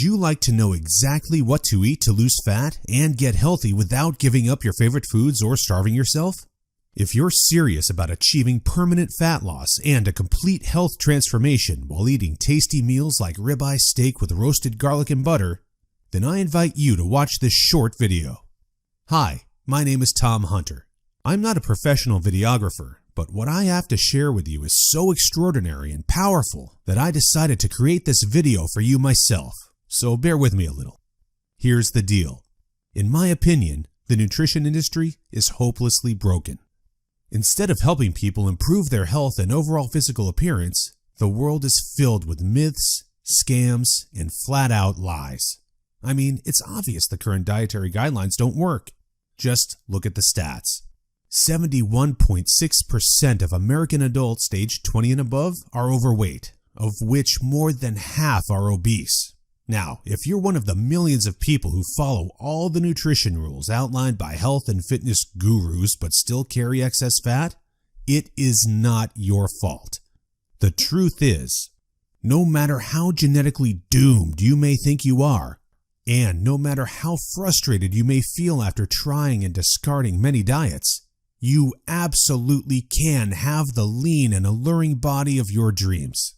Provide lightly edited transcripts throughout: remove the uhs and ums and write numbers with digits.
you like to know exactly what to eat to lose fat and get healthy without giving up your favorite foods or starving yourself? If you're serious about achieving permanent fat loss and a complete health transformation while eating tasty meals like ribeye steak with roasted garlic and butter, then I invite you to watch this short video. Hi, my name is Tom Hunter. I'm not a professional videographer, but what I have to share with you is so extraordinary and powerful that I decided to create this video for you myself, so bear with me a little. Here's the deal. In my opinion, the nutrition industry is hopelessly broken. Instead of helping people improve their health and overall physical appearance, the world is filled with myths, scams, and flat-out lies. I mean, it's obvious the current dietary guidelines don't work. Just look at the stats. 71.6% of American adults aged 20 and above are overweight, of which more than half are obese. Now, if you're one of the millions of people who follow all the nutrition rules outlined by health and fitness gurus but still carry excess fat, it is not your fault. The truth is, no matter how genetically doomed you may think you are, and no matter how frustrated you may feel after trying and discarding many diets, you absolutely can have the lean and alluring body of your dreams.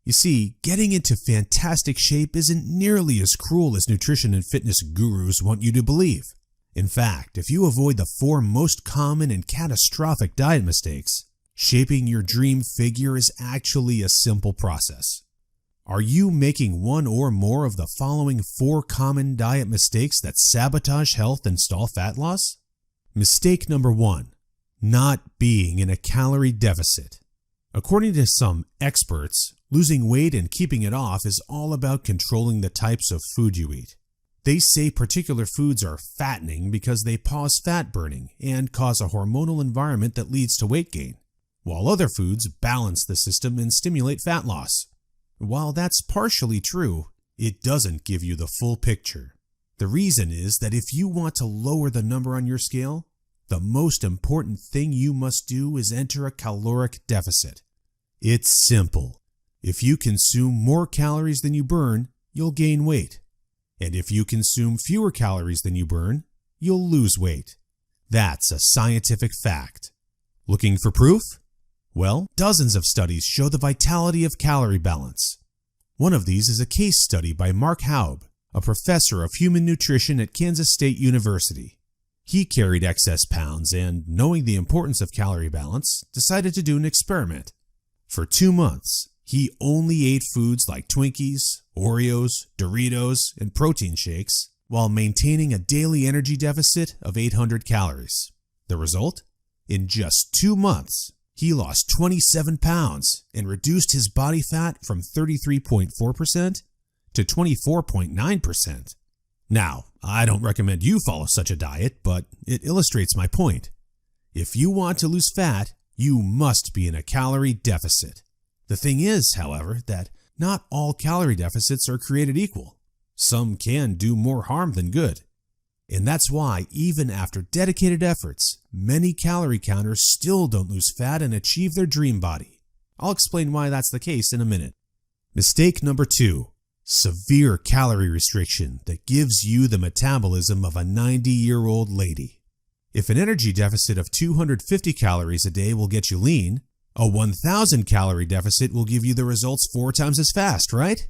You see, getting into fantastic shape isn't nearly as cruel as nutrition and fitness gurus want you to believe. In fact, if you avoid the 4 most common and catastrophic diet mistakes, shaping your dream figure is actually a simple process. Are you making one or more of the following 4 common diet mistakes that sabotage health and stall fat loss? Mistake number 1, not being in a calorie deficit. According to some experts, losing weight and keeping it off is all about controlling the types of food you eat. They say particular foods are fattening because they pause fat burning and cause a hormonal environment that leads to weight gain, while other foods balance the system and stimulate fat loss. While that's partially true, it doesn't give you the full picture. The reason is that if you want to lower the number on your scale, the most important thing you must do is enter a caloric deficit. It's simple. If you consume more calories than you burn, you'll gain weight. And if you consume fewer calories than you burn, you'll lose weight. That's a scientific fact. Looking for proof? Well, dozens of studies show the vitality of calorie balance. One of these is a case study by Mark Haub, a professor of human nutrition at Kansas State University. He carried excess pounds and, knowing the importance of calorie balance, decided to do an experiment. For 2 months, he only ate foods like Twinkies, Oreos, Doritos, and protein shakes while maintaining a daily energy deficit of 800 calories. The result? In just 2 months, he lost 27 pounds and reduced his body fat from 33.4% to 24.9%. Now, I don't recommend you follow such a diet, but it illustrates my point. If you want to lose fat, you must be in a calorie deficit. The thing is, however, that not all calorie deficits are created equal. Some can do more harm than good. And that's why, even after dedicated efforts, many calorie counters still don't lose fat and achieve their dream body. I'll explain why that's the case in a minute. Mistake number 2. Severe calorie restriction that gives you the metabolism of a 90-year-old lady. If an energy deficit of 250 calories a day will get you lean, a 1,000 calorie deficit will give you the results 4 times as fast, right?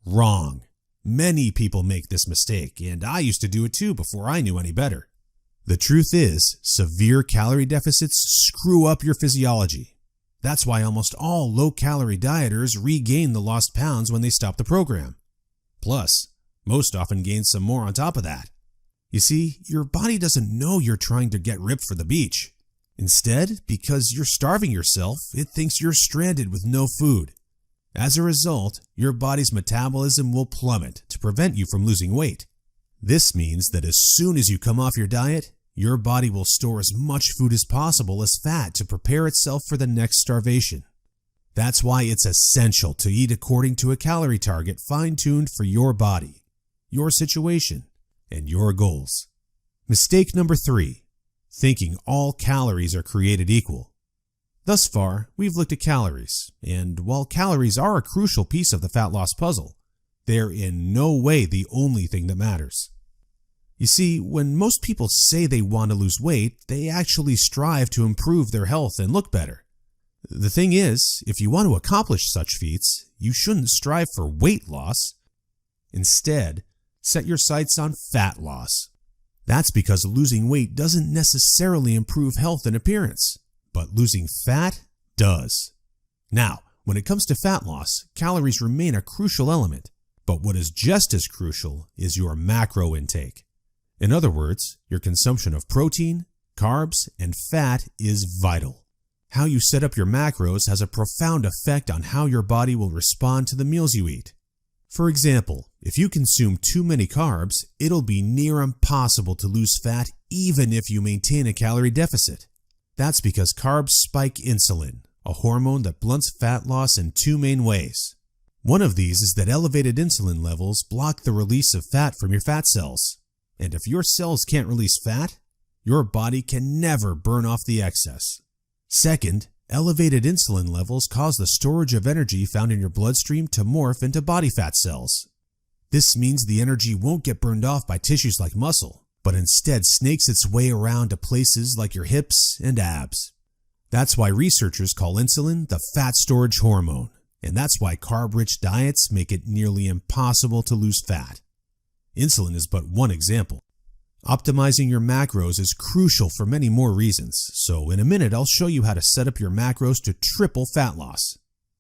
Wrong. Many people make this mistake, and I used to do it too before I knew any better. The truth is, severe calorie deficits screw up your physiology. That's why almost all low-calorie dieters regain the lost pounds when they stop the program. Plus, most often gain some more on top of that. You see, your body doesn't know you're trying to get ripped for the beach. Instead, because you're starving yourself, it thinks you're stranded with no food. As a result, your body's metabolism will plummet to prevent you from losing weight. This means that as soon as you come off your diet, your body will store as much food as possible as fat to prepare itself for the next starvation. That's why it's essential to eat according to a calorie target fine-tuned for your body, your situation, and your goals. Mistake number 3. Thinking all calories are created equal. Thus far, we've looked at calories, and while calories are a crucial piece of the fat loss puzzle, they're in no way the only thing that matters. You see, when most people say they want to lose weight, they actually strive to improve their health and look better. The thing is, if you want to accomplish such feats, you shouldn't strive for weight loss. Instead, set your sights on fat loss. That's because losing weight doesn't necessarily improve health and appearance, but losing fat does. Now, when it comes to fat loss, calories remain a crucial element, but what is just as crucial is your macro intake. In other words, your consumption of protein, carbs, and fat is vital. How you set up your macros has a profound effect on how your body will respond to the meals you eat. For example, if you consume too many carbs, it'll be near impossible to lose fat even if you maintain a calorie deficit. That's because carbs spike insulin, a hormone that blunts fat loss in two main ways. One of these is that elevated insulin levels block the release of fat from your fat cells. And if your cells can't release fat, your body can never burn off the excess. Second, elevated insulin levels cause the storage of energy found in your bloodstream to morph into body fat cells. This means the energy won't get burned off by tissues like muscle, but instead snakes its way around to places like your hips and abs. That's why researchers call insulin the fat storage hormone, and that's why carb-rich diets make it nearly impossible to lose fat. Insulin is but one example. Optimizing your macros is crucial for many more reasons, so in a minute I'll show you how to set up your macros to triple fat loss.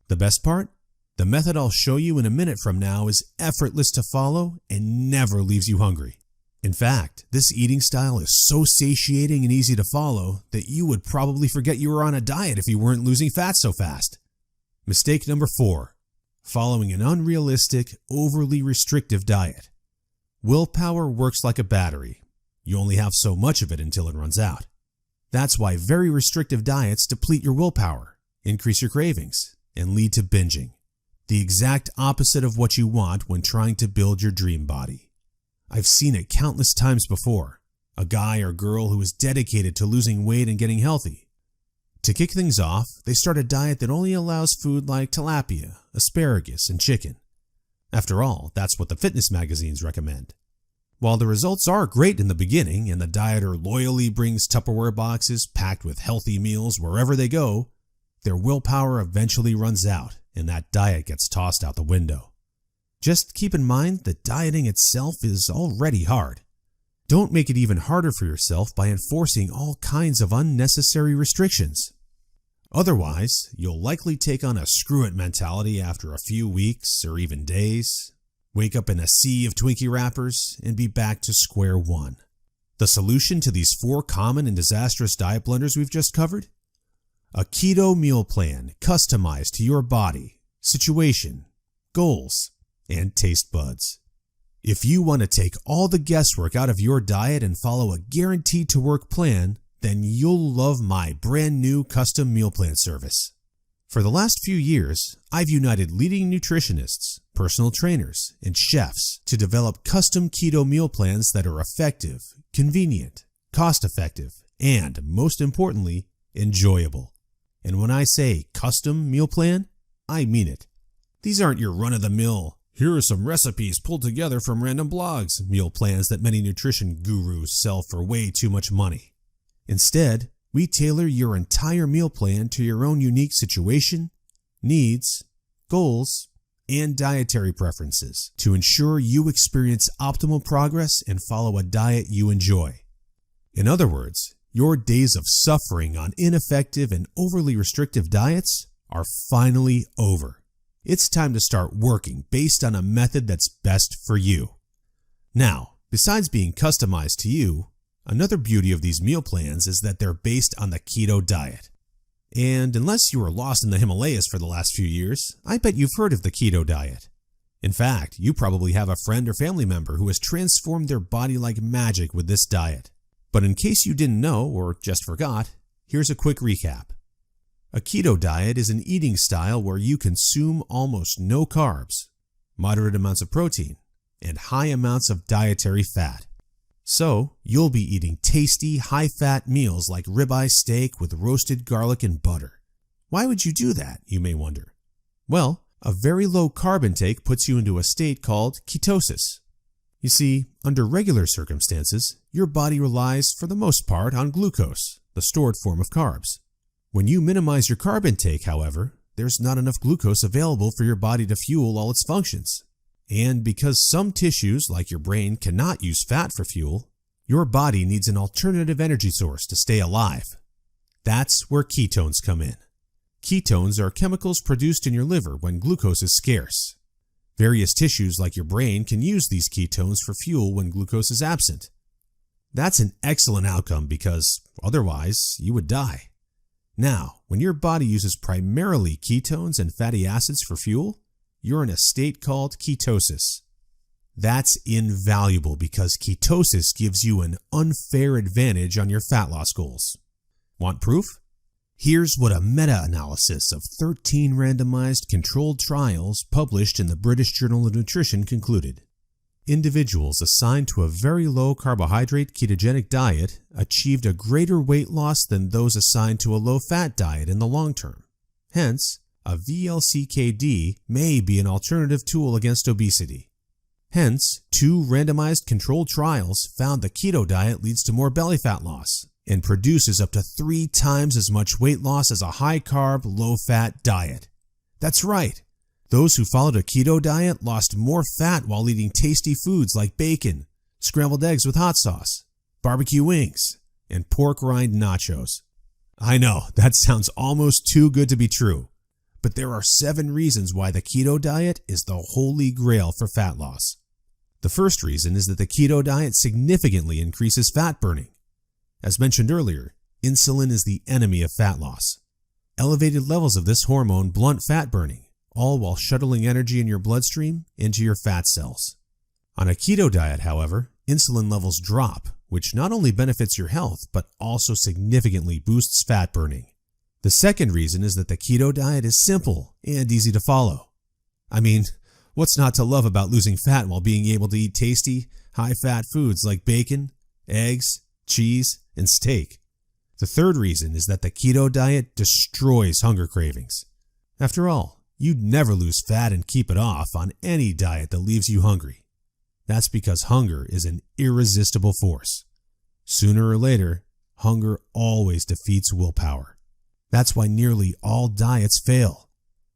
The best part? The method I'll show you in a minute from now is effortless to follow and never leaves you hungry. In fact, this eating style is so satiating and easy to follow that you would probably forget you were on a diet if you weren't losing fat so fast. Mistake number 4. Following an unrealistic, overly restrictive diet. Willpower works like a battery. You only have so much of it until it runs out. That's why very restrictive diets deplete your willpower, increase your cravings, and lead to binging. The exact opposite of what you want when trying to build your dream body. I've seen it countless times before. A guy or girl who is dedicated to losing weight and getting healthy. To kick things off, they start a diet that only allows food like tilapia, asparagus, and chicken. After all, that's what the fitness magazines recommend. While the results are great in the beginning and the dieter loyally brings Tupperware boxes packed with healthy meals wherever they go, their willpower eventually runs out and that diet gets tossed out the window. Just keep in mind that dieting itself is already hard. Don't make it even harder for yourself by enforcing all kinds of unnecessary restrictions. Otherwise, you'll likely take on a screw-it mentality after a few weeks or even days, wake up in a sea of Twinkie wrappers, and be back to square one. The solution to these 4 common and disastrous diet blunders we've just covered? A keto meal plan customized to your body, situation, goals, and taste buds. If you want to take all the guesswork out of your diet and follow a guaranteed-to-work plan, then you'll love my brand new custom meal plan service. For the last few years, I've united leading nutritionists, personal trainers, and chefs to develop custom keto meal plans that are effective, convenient, cost-effective, and, most importantly, enjoyable. And when I say custom meal plan, I mean it. These aren't your run-of-the-mill, here are some recipes pulled together from random blogs meal plans that many nutrition gurus sell for way too much money. Instead, we tailor your entire meal plan to your own unique situation, needs, goals, and dietary preferences to ensure you experience optimal progress and follow a diet you enjoy. In other words, your days of suffering on ineffective and overly restrictive diets are finally over. It's time to start working based on a method that's best for you. Now, besides being customized to you, another beauty of these meal plans is that they're based on the keto diet. And unless you were lost in the Himalayas for the last few years, I bet you've heard of the keto diet. In fact, you probably have a friend or family member who has transformed their body like magic with this diet. But in case you didn't know or just forgot, here's a quick recap. A keto diet is an eating style where you consume almost no carbs, moderate amounts of protein, and high amounts of dietary fat. So, you'll be eating tasty, high-fat meals like ribeye steak with roasted garlic and butter. Why would you do that, you may wonder? Well, A very low carb intake puts you into a state called ketosis. You see, under regular circumstances, your body relies for the most part on glucose, the stored form of carbs. When you minimize your carb intake, however, there's not enough glucose available for your body to fuel all its functions. And because some tissues, like your brain, cannot use fat for fuel, your body needs an alternative energy source to stay alive. That's where ketones come in. Ketones are chemicals produced in your liver when glucose is scarce. Various tissues like your brain can use these ketones for fuel when glucose is absent. That's an excellent outcome because otherwise you would die. Now, when your body uses primarily ketones and fatty acids for fuel, you're in a state called ketosis. That's invaluable because ketosis gives you an unfair advantage on your fat loss goals. Want proof? Here's what a meta-analysis of 13 randomized controlled trials published in the British Journal of Nutrition concluded. Individuals assigned to a very low carbohydrate ketogenic diet achieved a greater weight loss than those assigned to a low-fat diet in the long term. Hence, a VLCKD may be an alternative tool against obesity. Hence, 2 randomized controlled trials found the keto diet leads to more belly fat loss and produces up to 3 times as much weight loss as a high-carb, low-fat diet. That's right. Those who followed a keto diet lost more fat while eating tasty foods like bacon, scrambled eggs with hot sauce, barbecue wings, and pork rind nachos. I know, that sounds almost too good to be true, but there are 7 reasons why the keto diet is the holy grail for fat loss. The first reason is that the keto diet significantly increases fat burning. As mentioned earlier, insulin is the enemy of fat loss. Elevated levels of this hormone blunt fat burning, all while shuttling energy in your bloodstream into your fat cells. On a keto diet, however, insulin levels drop, which not only benefits your health, but also significantly boosts fat burning. The second reason is that the keto diet is simple and easy to follow. I mean, what's not to love about losing fat while being able to eat tasty, high-fat foods like bacon, eggs, cheese, and steak? The third reason is that the keto diet destroys hunger cravings. After all, you'd never lose fat and keep it off on any diet that leaves you hungry. That's because hunger is an irresistible force. Sooner or later, hunger always defeats willpower. That's why nearly all diets fail.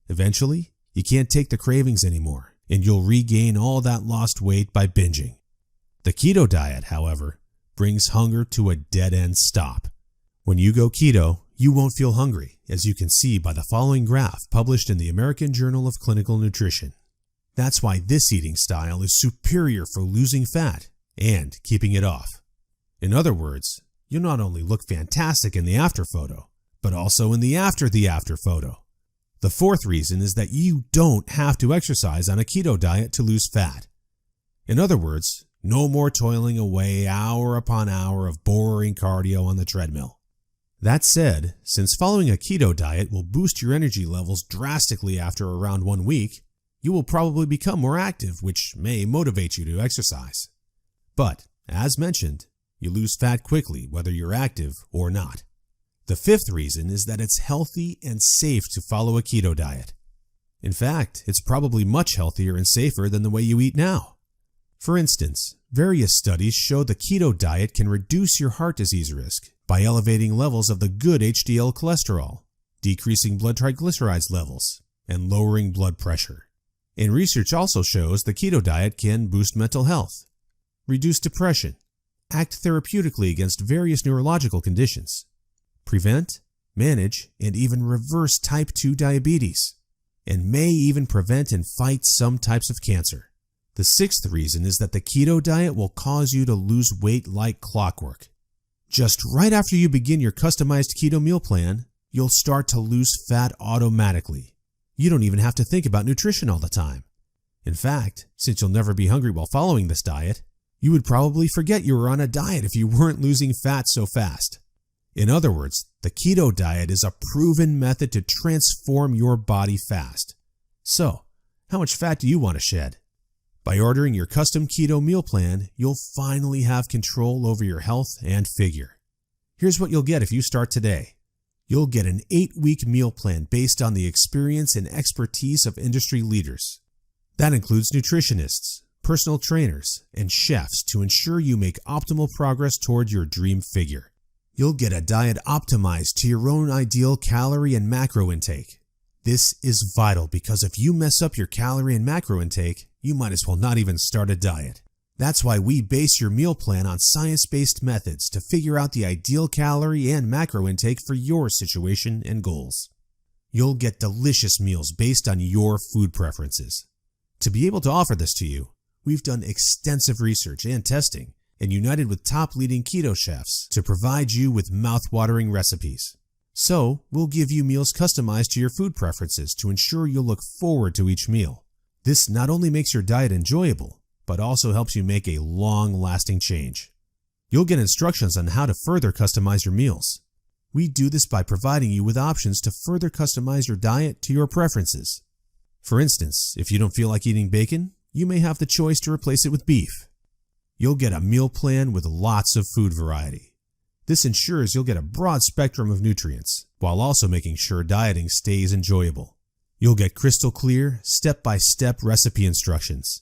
Eventually, you can't take the cravings anymore, and you'll regain all that lost weight by binging. The keto diet, however, brings hunger to a dead-end stop. When you go keto, you won't feel hungry, as you can see by the following graph published in the American Journal of Clinical Nutrition. That's why this eating style is superior for losing fat and keeping it off. In other words, you'll not only look fantastic in the after photo, but also in the after photo. The fourth reason is that you don't have to exercise on a keto diet to lose fat. In other words, no more toiling away hour upon hour of boring cardio on the treadmill. That said, since following a keto diet will boost your energy levels drastically after around 1 week, you will probably become more active, which may motivate you to exercise. But, as mentioned, you lose fat quickly whether you're active or not. The fifth reason is that it's healthy and safe to follow a keto diet. In fact, it's probably much healthier and safer than the way you eat now. For instance, various studies show the keto diet can reduce your heart disease risk by elevating levels of the good HDL cholesterol, decreasing blood triglycerides levels, and lowering blood pressure. And research also shows the keto diet can boost mental health, reduce depression, act therapeutically against various neurological conditions, prevent, manage, and even reverse type 2 diabetes, and may even prevent and fight some types of cancer. The sixth reason is that the keto diet will cause you to lose weight like clockwork. Just right after you begin your customized keto meal plan, you'll start to lose fat automatically. You don't even have to think about nutrition all the time. In fact, since you'll never be hungry while following this diet, you would probably forget you were on a diet if you weren't losing fat so fast. In other words, the keto diet is a proven method to transform your body fast. So, how much fat do you want to shed? By ordering your custom keto meal plan, you'll finally have control over your health and figure. Here's what you'll get if you start today. You'll get an 8-week meal plan based on the experience and expertise of industry leaders. That includes nutritionists, personal trainers, and chefs to ensure you make optimal progress toward your dream figure. You'll get a diet optimized to your own ideal calorie and macro intake. This is vital because if you mess up your calorie and macro intake, you might as well not even start a diet. That's why we base your meal plan on science-based methods to figure out the ideal calorie and macro intake for your situation and goals. You'll get delicious meals based on your food preferences. To be able to offer this to you, we've done extensive research and testing and united with top leading keto chefs to provide you with mouth-watering recipes. So, we'll give you meals customized to your food preferences to ensure you'll look forward to each meal. This not only makes your diet enjoyable, but also helps you make a long-lasting change. You'll get instructions on how to further customize your meals. We do this by providing you with options to further customize your diet to your preferences. For instance, if you don't feel like eating bacon, you may have the choice to replace it with beef. You'll get a meal plan with lots of food variety. This ensures you'll get a broad spectrum of nutrients, while also making sure dieting stays enjoyable. You'll get crystal clear, step-by-step recipe instructions.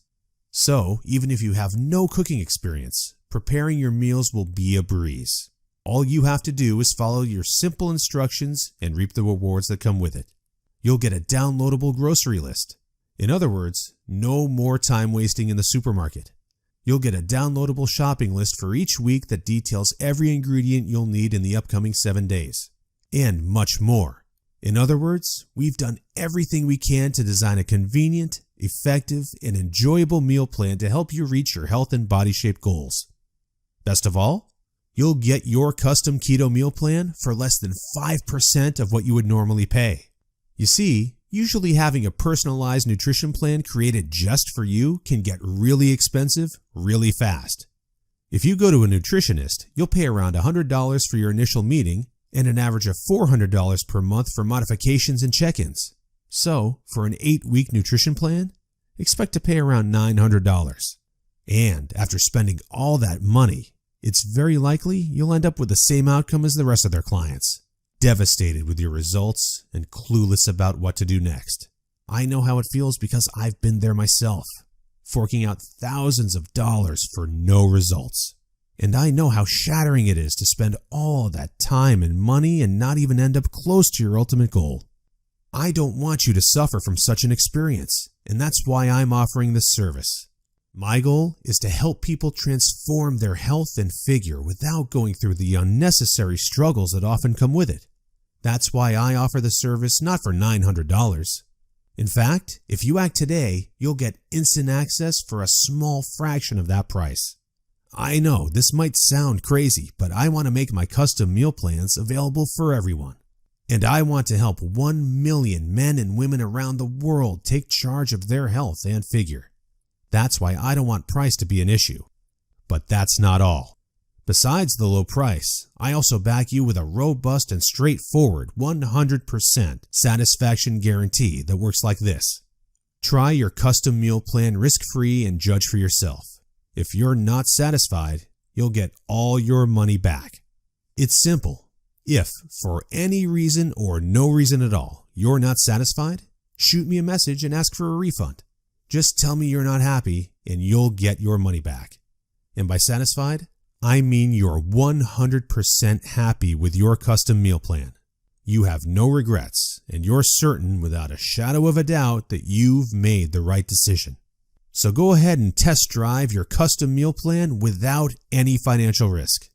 So, even if you have no cooking experience, preparing your meals will be a breeze. All you have to do is follow your simple instructions and reap the rewards that come with it. You'll get a downloadable grocery list. In other words, no more time wasting in the supermarket. You'll get a downloadable shopping list for each week that details every ingredient you'll need in the upcoming 7 days. And much more. In other words, we've done everything we can to design a convenient, effective, and enjoyable meal plan to help you reach your health and body shape goals. Best of all, you'll get your custom keto meal plan for less than 5% of what you would normally pay. You see, usually having a personalized nutrition plan created just for you can get really expensive really fast. If you go to a nutritionist, you'll pay around $100 for your initial meeting and an average of $400 per month for modifications and check-ins. So, for an 8-week nutrition plan, expect to pay around $900. And after spending all that money, it's very likely you'll end up with the same outcome as the rest of their clients, devastated with your results and clueless about what to do next. I know how it feels because I've been there myself, forking out thousands of dollars for no results. And I know how shattering it is to spend all that time and money and not even end up close to your ultimate goal. I don't want you to suffer from such an experience, and that's why I'm offering this service. My goal is to help people transform their health and figure without going through the unnecessary struggles that often come with it. That's why I offer the service not for $900. In fact, if you act today, you'll get instant access for a small fraction of that price. I know this might sound crazy, but I want to make my custom meal plans available for everyone. And I want to help 1 million men and women around the world take charge of their health and figure. That's why I don't want price to be an issue. But that's not all. Besides the low price, I also back you with a robust and straightforward 100% satisfaction guarantee that works like this. Try your custom meal plan risk-free and judge for yourself. If you're not satisfied, you'll get all your money back. It's simple. If, for any reason or no reason at all, you're not satisfied, shoot me a message and ask for a refund. Just tell me you're not happy and you'll get your money back. And by satisfied, I mean you're 100% happy with your custom meal plan. You have no regrets and you're certain without a shadow of a doubt that you've made the right decision. So go ahead and test drive your custom meal plan without any financial risk.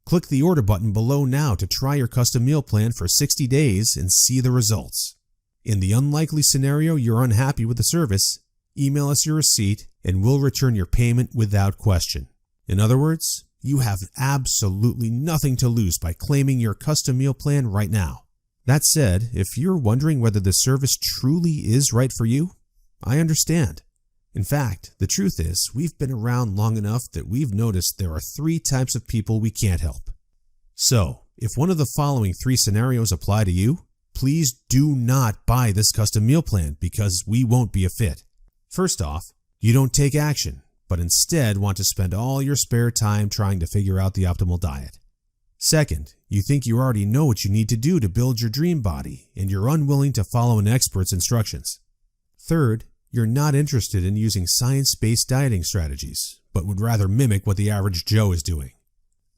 Click the order button below now to try your custom meal plan for 60 days and see the results. In the unlikely scenario you're unhappy with the service, email us your receipt and we'll return your payment without question. In other words, you have absolutely nothing to lose by claiming your custom meal plan right now. That said, if you're wondering whether the service truly is right for you, I understand. In fact, the truth is, we've been around long enough that we've noticed there are 3 types of people we can't help. So, if one of the following 3 scenarios apply to you, please do not buy this custom meal plan because we won't be a fit. First off, you don't take action, but instead want to spend all your spare time trying to figure out the optimal diet. Second, you think you already know what you need to do to build your dream body, and you're unwilling to follow an expert's instructions. Third, you're not interested in using science-based dieting strategies, but would rather mimic what the average Joe is doing.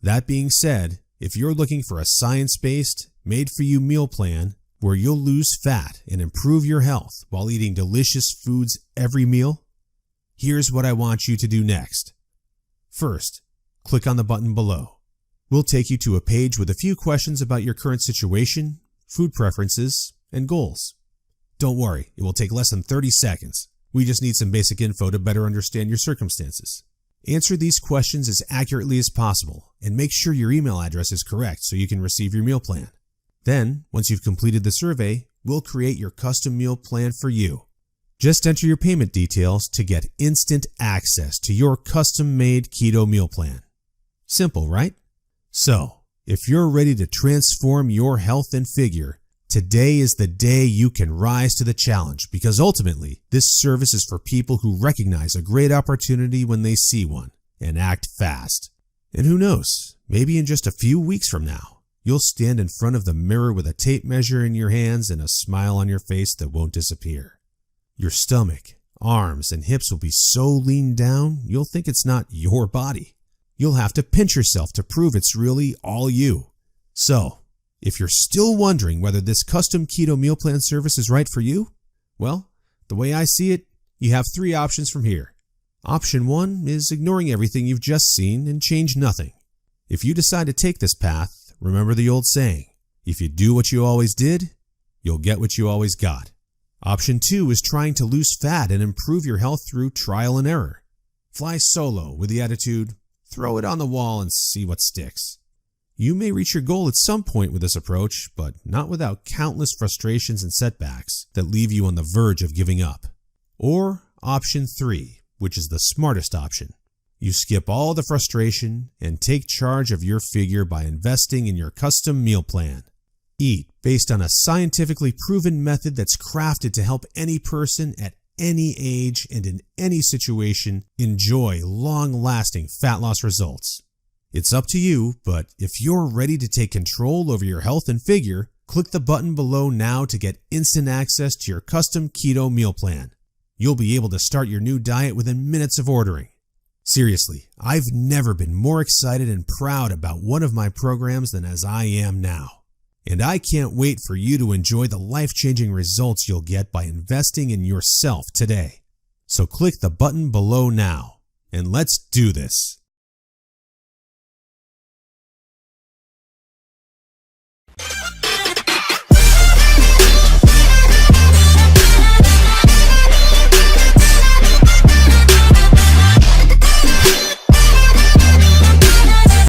That being said, if you're looking for a science-based, made-for-you meal plan where you'll lose fat and improve your health while eating delicious foods every meal, here's what I want you to do next. First, click on the button below. We'll take you to a page with a few questions about your current situation, food preferences, and goals. Don't worry, it will take less than 30 seconds. We just need some basic info to better understand your circumstances. Answer these questions as accurately as possible and make sure your email address is correct so you can receive your meal plan. Then, once you've completed the survey, we'll create your custom meal plan for you. Just enter your payment details to get instant access to your custom-made keto meal plan. Simple, right? So, if you're ready to transform your health and figure, today is the day you can rise to the challenge, because ultimately, this service is for people who recognize a great opportunity when they see one and act fast. And who knows, maybe in just a few weeks from now, you'll stand in front of the mirror with a tape measure in your hands and a smile on your face that won't disappear. Your stomach, arms, and hips will be so lean down, you'll think it's not your body. You'll have to pinch yourself to prove it's really all you. So, if you're still wondering whether this custom keto meal plan service is right for you, well, the way I see it, you have 3 options from here. Option 1 is ignoring everything you've just seen and change nothing. If you decide to take this path, remember the old saying, if you do what you always did, you'll get what you always got. Option 2 is trying to lose fat and improve your health through trial and error. Fly solo with the attitude, throw it on the wall and see what sticks. You may reach your goal at some point with this approach, but not without countless frustrations and setbacks that leave you on the verge of giving up. Or option 3, which is the smartest option. You skip all the frustration and take charge of your figure by investing in your custom meal plan. Eat based on a scientifically proven method that's crafted to help any person at any age and in any situation enjoy long-lasting fat loss results. It's up to you, but if you're ready to take control over your health and figure, click the button below now to get instant access to your custom keto meal plan. You'll be able to start your new diet within minutes of ordering. Seriously, I've never been more excited and proud about one of my programs than as I am now. And I can't wait for you to enjoy the life-changing results you'll get by investing in yourself today. So click the button below now, and let's do this.